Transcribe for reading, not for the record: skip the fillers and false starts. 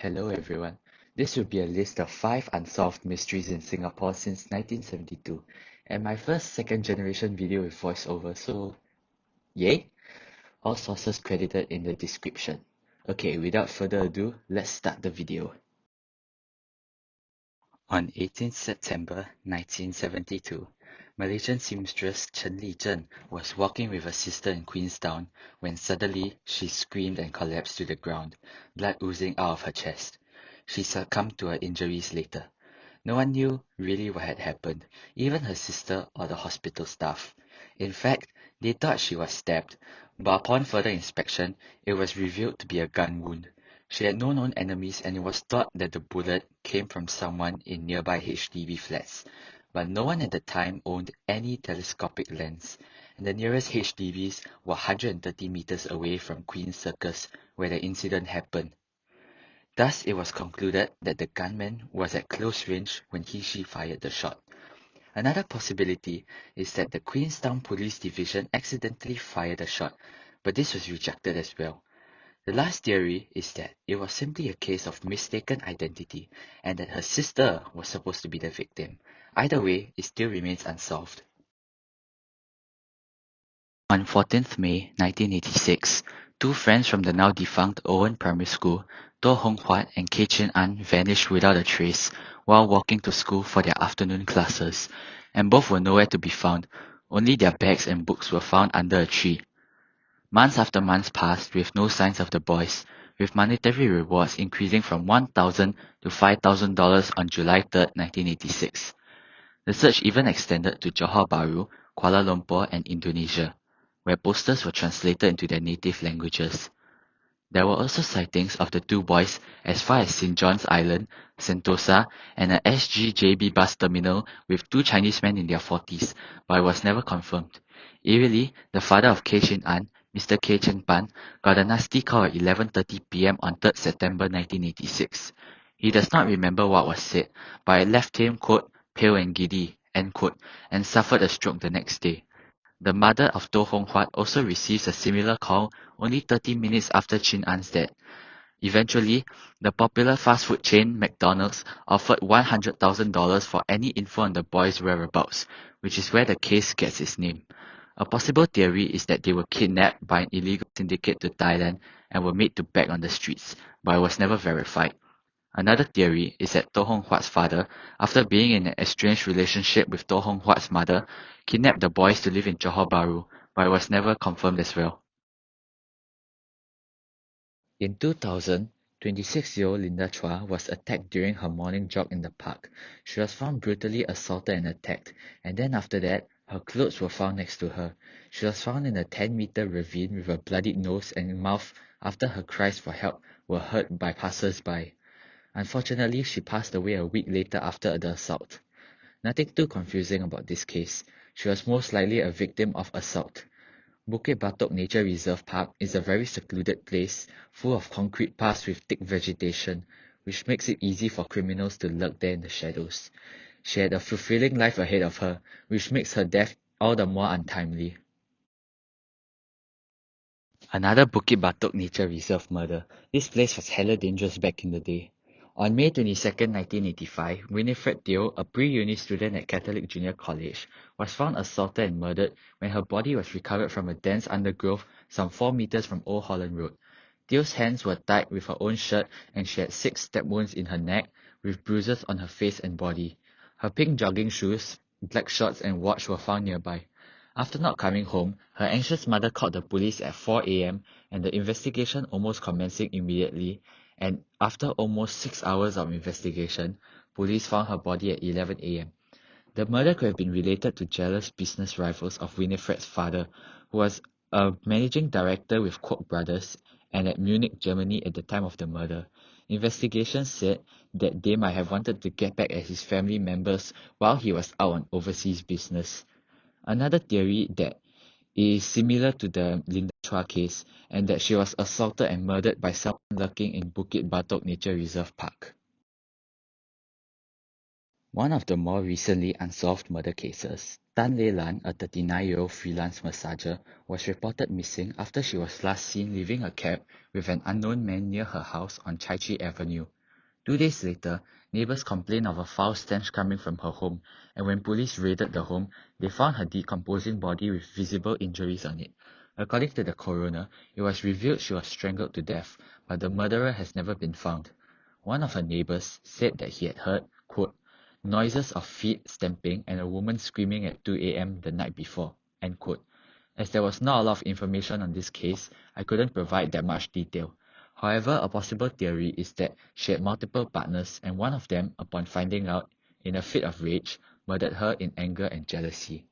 Hello everyone. This will be a list of 5 unsolved mysteries in Singapore since 1972, and my first second generation video with voiceover, so yay! All sources credited in the description. Okay, without further ado, let's start the video. On 18th September 1972, Malaysian seamstress Chen Jen was walking with her sister in Queenstown when suddenly she screamed and collapsed to the ground, blood oozing out of her chest. She succumbed to her injuries later. No one knew really what had happened, even her sister or the hospital staff. In fact, they thought she was stabbed, but upon further inspection, it was revealed to be a gun wound. She had no known enemies and it was thought that the bullet came from someone in nearby HDB flats, but no one at the time owned any telescopic lens, and the nearest HDBs were 130 meters away from Queen's Circus where the incident happened. Thus, it was concluded that the gunman was at close range when she fired the shot. Another possibility is that the Queenstown Police Division accidentally fired the shot, but this was rejected as well. The last theory is that it was simply a case of mistaken identity and that her sister was supposed to be the victim. Either way, it still remains unsolved. On 14th May 1986, two friends from the now defunct Owen Primary School, To Hong Huat and Kei Chin An, vanished without a trace while walking to school for their afternoon classes, and both were nowhere to be found. Only their bags and books were found under a tree. Months after months passed with no signs of the boys, with monetary rewards increasing from $1,000 to $5,000 on July 3, 1986. The search even extended to Johor Bahru, Kuala Lumpur, and Indonesia, where posters were translated into their native languages. There were also sightings of the two boys as far as St. John's Island, Sentosa, and a SGJB bus terminal with two Chinese men in their 40s, but it was never confirmed. Eerily, the father of Kei Chin An, Mr. Kei Chen Pan, got a nasty call at 11:30 p.m. on 3rd September 1986. He does not remember what was said, but it left him, quote, pale and giddy, end quote, and suffered a stroke the next day. The mother of To Hong Huat also receives a similar call only 30 minutes after Chin An's death. Eventually, the popular fast food chain Mcdonalds offered $100,000 for any info on the boys' whereabouts, which is where the case gets its name. A possible theory is that they were kidnapped by an illegal syndicate to Thailand and were made to beg on the streets, but it was never verified. Another theory is that To Hong Huat's father, after being in an estranged relationship with To Hong Huat's mother, kidnapped the boys to live in Johor Bahru, but it was never confirmed as well. In 2000, 26-year-old Linda Chua was attacked during her morning jog in the park. She was found brutally assaulted and attacked, and then after that, her clothes were found next to her. She was found in a 10-meter ravine with a bloodied nose and mouth after her cries for help were heard by passers-by. Unfortunately, she passed away a week later after the assault. Nothing too confusing about this case. She was most likely a victim of assault. Bukit Batok Nature Reserve Park is a very secluded place, full of concrete paths with thick vegetation, which makes it easy for criminals to lurk there in the shadows. She had a fulfilling life ahead of her, which makes her death all the more untimely. Another Bukit Batok Nature Reserve murder. This place was hella dangerous back in the day. On May 22, 1985, Winifred Teo, a pre-uni student at Catholic Junior College, was found assaulted and murdered when her body was recovered from a dense undergrowth some 4 meters from Old Holland Road. Teo's hands were tied with her own shirt and she had 6 stab wounds in her neck with bruises on her face and body. Her pink jogging shoes, black shorts and watch were found nearby. After not coming home, her anxious mother called the police at 4 a.m. and the investigation almost commencing immediately, and after almost 6 hours of investigation, police found her body at 11 a.m. The murder could have been related to jealous business rivals of Winnifred's father, who was a managing director with Koch brothers and at Munich, Germany at the time of the murder. Investigations said that they might have wanted to get back at his family members while he was out on overseas business. Another theory that is similar to the Linda Chua case and that she was assaulted and murdered by someone lurking in Bukit Batok Nature Reserve Park. One of the more recently unsolved murder cases, Tan Leilan, a 39-year-old freelance massager, was reported missing after she was last seen leaving a cab with an unknown man near her house on Chai Chee Avenue. 2 days later, neighbors complained of a foul stench coming from her home, and when police raided the home, they found her decomposing body with visible injuries on it. According to the coroner, it was revealed she was strangled to death, but the murderer has never been found. One of her neighbors said that he had heard, quote, noises of feet stamping and a woman screaming at 2 a.m. the night before, end quote. As there was not a lot of information on this case, I couldn't provide that much detail. However, a possible theory is that she had multiple partners and one of them, upon finding out, in a fit of rage, murdered her in anger and jealousy.